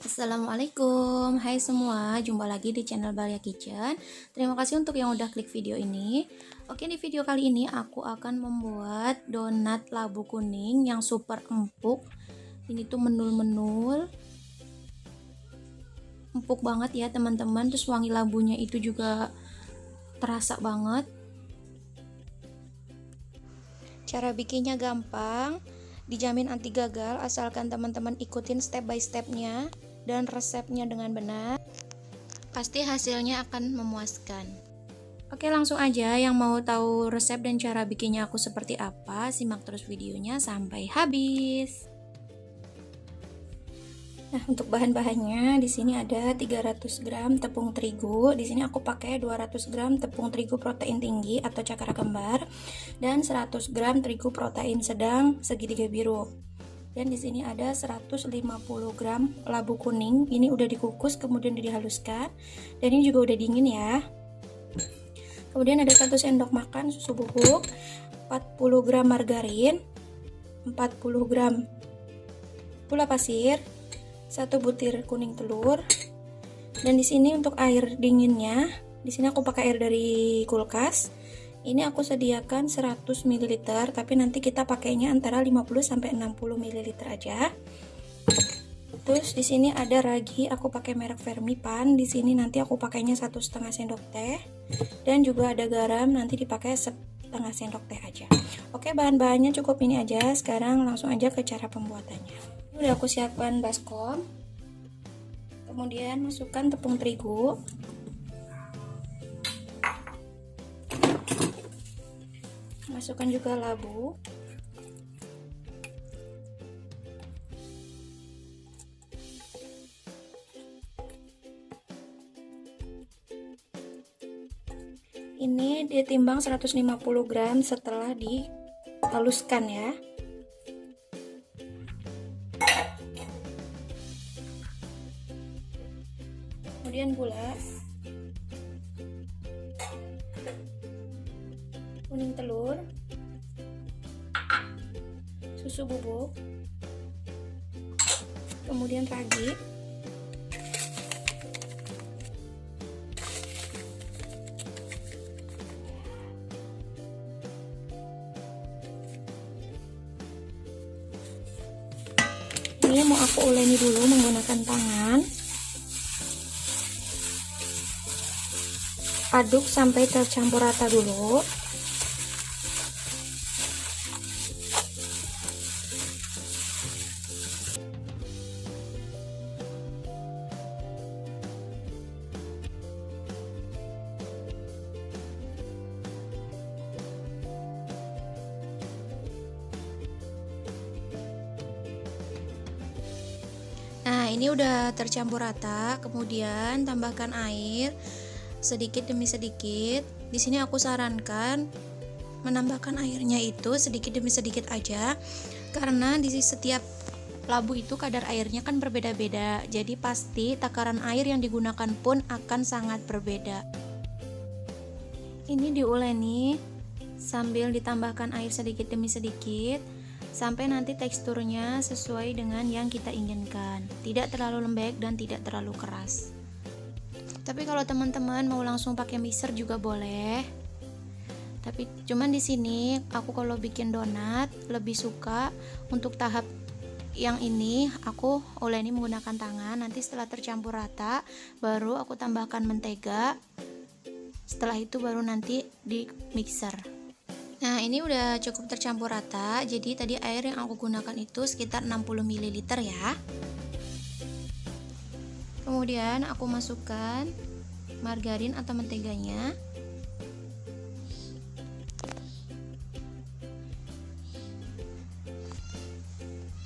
Assalamualaikum, hai semua, jumpa lagi di channel Balia Kitchen. Terima kasih untuk yang udah klik video ini. Oke, di video kali ini aku akan membuat donat labu kuning yang super empuk. Ini tuh menul-menul, empuk banget ya teman-teman. Terus wangi labunya itu juga terasa banget. Cara bikinnya gampang, dijamin anti gagal asalkan teman-teman ikutin step by stepnya dan resepnya dengan benar, pasti hasilnya akan memuaskan. Oke, langsung aja, yang mau tahu resep dan cara bikinnya aku seperti apa, simak terus videonya sampai habis. Nah, untuk bahan-bahannya di sini ada 300 gram tepung terigu. Di sini aku pakai 200 gram tepung terigu protein tinggi atau cakra kembar dan 100 gram terigu protein sedang segitiga biru. Dan di sini ada 150 gram labu kuning. Ini udah dikukus kemudian dihaluskan. Dan ini juga udah dingin ya. Kemudian ada 1 sendok makan susu bubuk, 40 gram margarin, 40 gram gula pasir, 1 butir kuning telur. Dan di sini untuk air dinginnya, di sini aku pakai air dari kulkas. Ini aku sediakan 100 ml, tapi nanti kita pakainya antara 50 sampai 60 ml aja. Terus di sini ada ragi, aku pakai merek Fermipan. Di sini nanti aku pakainya 1,5 sendok teh. Dan juga ada garam, nanti dipakai 1,5 sendok teh aja. Oke, bahan-bahannya cukup ini aja. Sekarang langsung aja ke cara pembuatannya. Ini udah aku siapkan baskom. Kemudian masukkan tepung terigu. Masukkan juga labu. Ini ditimbang 150 gram setelah dihaluskan ya. Kemudian gula, kuning telur, susu bubuk, kemudian ragi, ini mau aku uleni dulu menggunakan tangan. Aduk sampai tercampur rata dulu. Nah, ini udah tercampur rata, kemudian tambahkan air sedikit demi sedikit. Di sini aku sarankan menambahkan airnya itu sedikit demi sedikit aja, karena di setiap labu itu kadar airnya kan berbeda-beda. Jadi pasti takaran air yang digunakan pun akan sangat berbeda. Ini diuleni sambil ditambahkan air sedikit demi sedikit sampai nanti teksturnya sesuai dengan yang kita inginkan. Tidak terlalu lembek dan tidak terlalu keras. Tapi kalau teman-teman mau langsung pakai mixer juga boleh. Tapi cuman di sini aku kalau bikin donat lebih suka untuk tahap yang ini aku uleni menggunakan tangan. Nanti setelah tercampur rata baru aku tambahkan mentega. Setelah itu baru nanti di mixer. Nah, ini udah cukup tercampur rata. Jadi tadi air yang aku gunakan itu sekitar 60 ml ya. Kemudian aku masukkan margarin atau menteganya.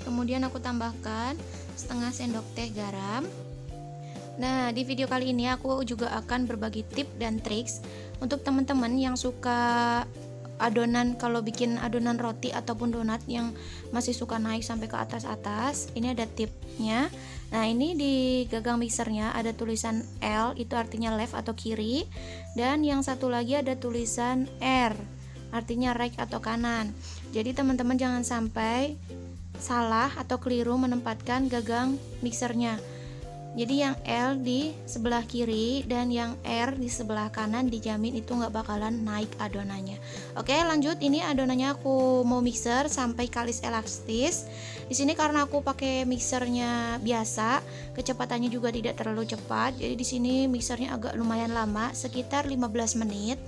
Kemudian aku tambahkan setengah sendok teh garam. Nah, di video kali ini aku juga akan berbagi tips dan triks untuk teman-teman yang suka adonan, kalau bikin adonan roti ataupun donat yang masih suka naik sampai ke atas-atas. Ini ada tipsnya. Nah, ini di gagang mixernya ada tulisan L, itu artinya left atau kiri, dan yang satu lagi ada tulisan R, artinya right atau kanan. Jadi teman-teman jangan sampai salah atau keliru menempatkan gagang mixernya. Jadi yang L di sebelah kiri dan yang R di sebelah kanan dijamin itu nggak bakalan naik adonannya. Oke, lanjut. Ini adonannya aku mau mixer sampai kalis elastis. Di sini karena aku pakai mixernya biasa, kecepatannya juga tidak terlalu cepat. Jadi di sini mixernya agak lumayan lama, sekitar 15 menit.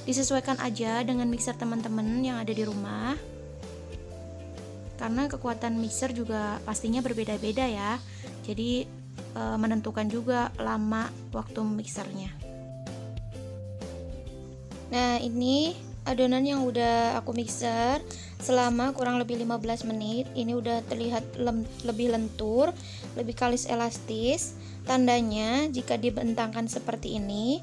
Disesuaikan aja dengan mixer teman-teman yang ada di rumah. Karena kekuatan mixer juga pastinya berbeda-beda ya. Jadi menentukan juga lama waktu mixernya. Nah, ini adonan yang udah aku mixer selama kurang lebih 15 menit. Ini udah terlihat lebih lentur, lebih kalis elastis. Tandanya jika dibentangkan seperti ini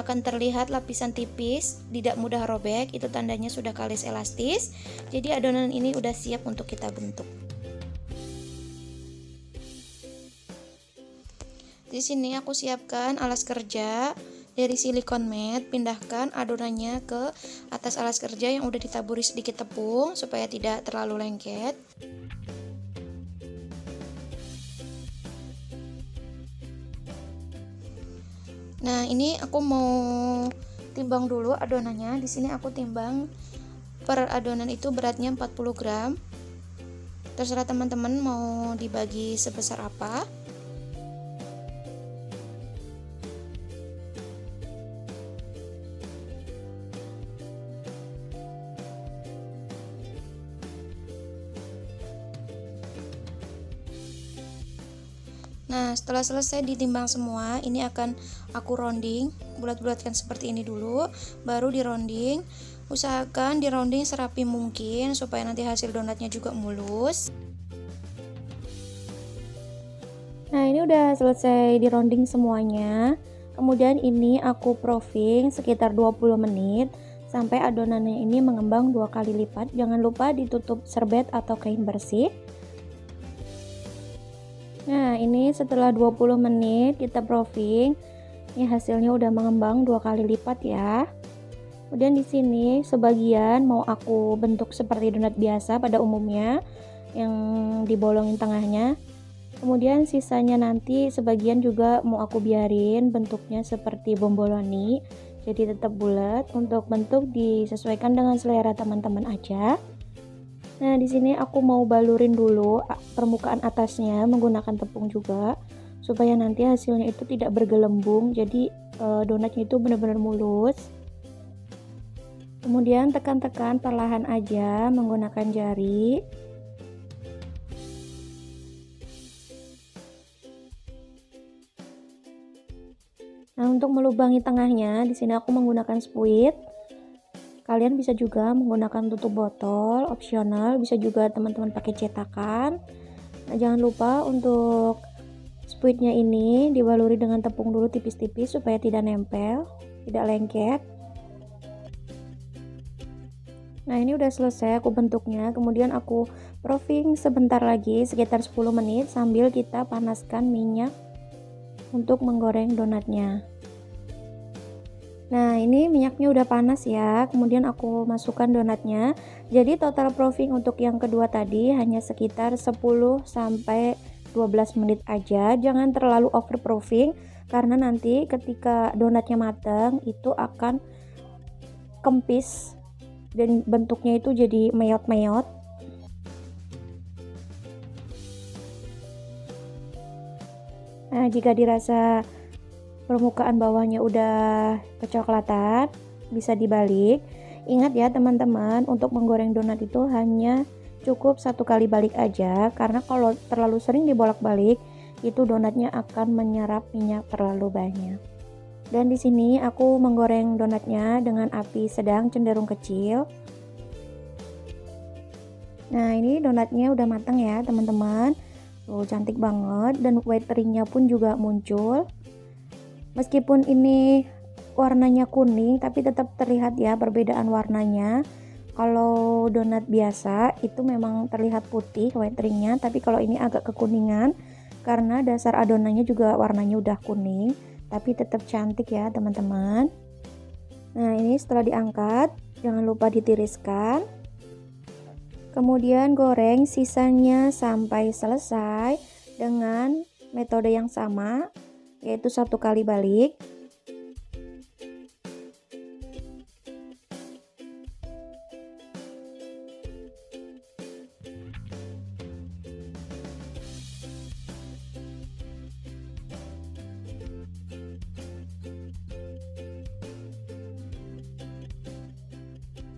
akan terlihat lapisan tipis, tidak mudah robek. Itu tandanya sudah kalis elastis. Jadi adonan ini udah siap untuk kita bentuk. Di sini aku siapkan alas kerja dari silikon mat, pindahkan adonannya ke atas alas kerja yang udah ditaburi sedikit tepung supaya tidak terlalu lengket. Nah, ini aku mau timbang dulu adonannya. Di sini aku timbang per adonan itu beratnya 40 gram. Terserah teman-teman mau dibagi sebesar apa. Nah, setelah selesai ditimbang semua, ini akan aku rounding, bulat-bulatkan seperti ini dulu, baru di rounding. Usahakan di rounding serapi mungkin supaya nanti hasil donatnya juga mulus. Nah, ini udah selesai di rounding semuanya. Kemudian ini aku proofing sekitar 20 menit sampai adonannya ini mengembang 2 kali lipat. Jangan lupa ditutup serbet atau kain bersih. Nah, ini setelah 20 menit kita proofing. Ini hasilnya udah mengembang 2 kali lipat ya. Kemudian di sini sebagian mau aku bentuk seperti donat biasa pada umumnya yang dibolongin tengahnya. Kemudian sisanya nanti sebagian juga mau aku biarin bentuknya seperti bomboloni. Jadi tetap bulat. Untuk bentuk disesuaikan dengan selera teman-teman aja. Nah, di sini aku mau balurin dulu permukaan atasnya menggunakan tepung juga supaya nanti hasilnya itu tidak bergelembung. Jadi donatnya itu benar-benar mulus. Kemudian tekan-tekan perlahan aja menggunakan jari. Nah, untuk melubangi tengahnya di sini aku menggunakan spuit. Kalian bisa juga menggunakan tutup botol, opsional, bisa juga teman-teman pakai cetakan. Nah, jangan lupa untuk spuitnya ini dibaluri dengan tepung dulu tipis-tipis supaya tidak nempel, tidak lengket. Nah, ini udah selesai aku bentuknya. Kemudian aku proofing sebentar lagi sekitar 10 menit sambil kita panaskan minyak untuk menggoreng donatnya. Nah, ini minyaknya udah panas ya. Kemudian aku masukkan donatnya. Jadi total proofing untuk yang kedua tadi hanya sekitar 10 sampai 12 menit aja. Jangan terlalu over proofing karena nanti ketika donatnya matang itu akan kempis dan bentuknya itu jadi meyot-meyot. Nah, jika dirasa permukaan bawahnya udah kecoklatan, bisa dibalik. Ingat ya teman-teman, untuk menggoreng donat itu hanya cukup 1 kali balik aja, karena kalau terlalu sering dibolak-balik itu donatnya akan menyerap minyak terlalu banyak. Dan di sini aku menggoreng donatnya dengan api sedang cenderung kecil. Nah, ini donatnya udah matang ya teman-teman. Tuh, cantik banget dan white ringnya pun juga muncul. Meskipun ini warnanya kuning, tapi tetap terlihat ya perbedaan warnanya. Kalau donat biasa itu memang terlihat putih white ringnya, tapi kalau ini agak kekuningan karena dasar adonannya juga warnanya udah kuning, tapi tetap cantik ya teman-teman. Nah, ini setelah diangkat, jangan lupa ditiriskan. Kemudian goreng sisanya sampai selesai dengan metode yang sama, yaitu 1 kali balik.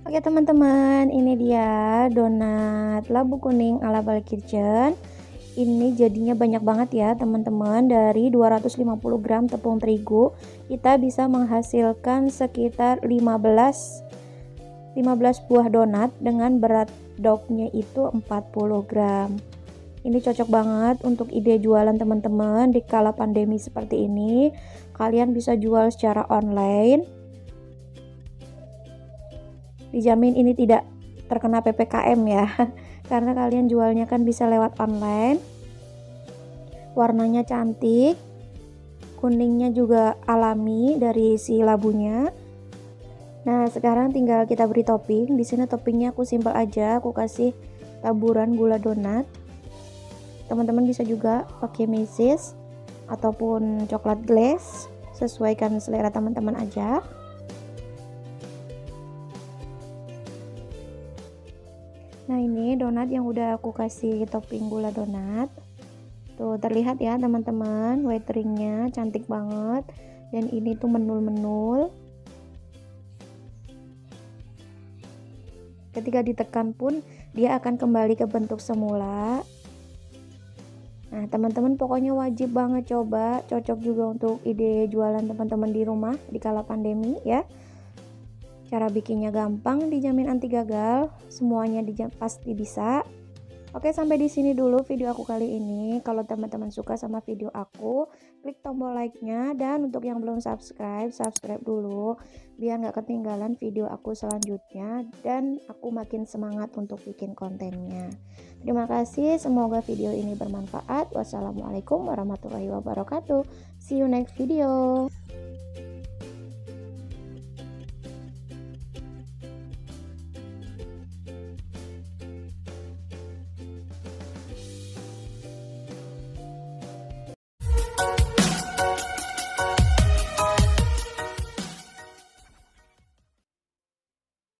Oke teman-teman, ini dia donat labu kuning ala Bali Kitchen. Ini jadinya banyak banget ya teman-teman. Dari 250 gram tepung terigu kita bisa menghasilkan sekitar 15 buah donat dengan berat dognya itu 40 gram. Ini cocok banget untuk ide jualan teman-teman di kala pandemi seperti ini. Kalian bisa jual secara online. Dijamin ini tidak terkena PPKM ya, karena kalian jualnya kan bisa lewat online. Warnanya cantik, kuningnya juga alami dari si labunya. Nah sekarang tinggal kita beri topping. Di sini toppingnya aku simpel aja, aku kasih taburan gula donat. Teman-teman bisa juga pakai meses ataupun coklat glaze, sesuaikan selera teman-teman aja. Nah ini donat yang udah aku kasih topping gula donat. Tuh terlihat ya teman-teman, wateringnya cantik banget. Dan ini tuh menul-menul. Ketika ditekan pun dia akan kembali ke bentuk semula. Nah teman-teman pokoknya wajib banget coba. Cocok juga untuk ide jualan teman-teman di rumah di kala pandemi ya. Cara bikinnya gampang, dijamin anti gagal, semuanya pasti bisa. Oke, sampai di sini dulu video aku kali ini. Kalau teman-teman suka sama video aku, klik tombol like-nya, dan untuk yang belum subscribe, subscribe dulu biar nggak ketinggalan video aku selanjutnya dan aku makin semangat untuk bikin kontennya. Terima kasih, semoga video ini bermanfaat. Wassalamualaikum warahmatullahi wabarakatuh. See you next video.